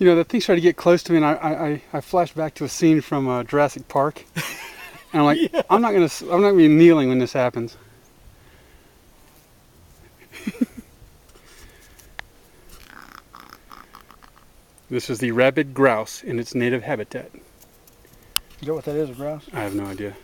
You know, the thing started to get close to me, and I flashed back to a scene from Jurassic Park, and I'm like, yeah. I'm not gonna be kneeling when this happens. This is the rabid grouse in its native habitat. You know what that is, a grouse? I have no idea.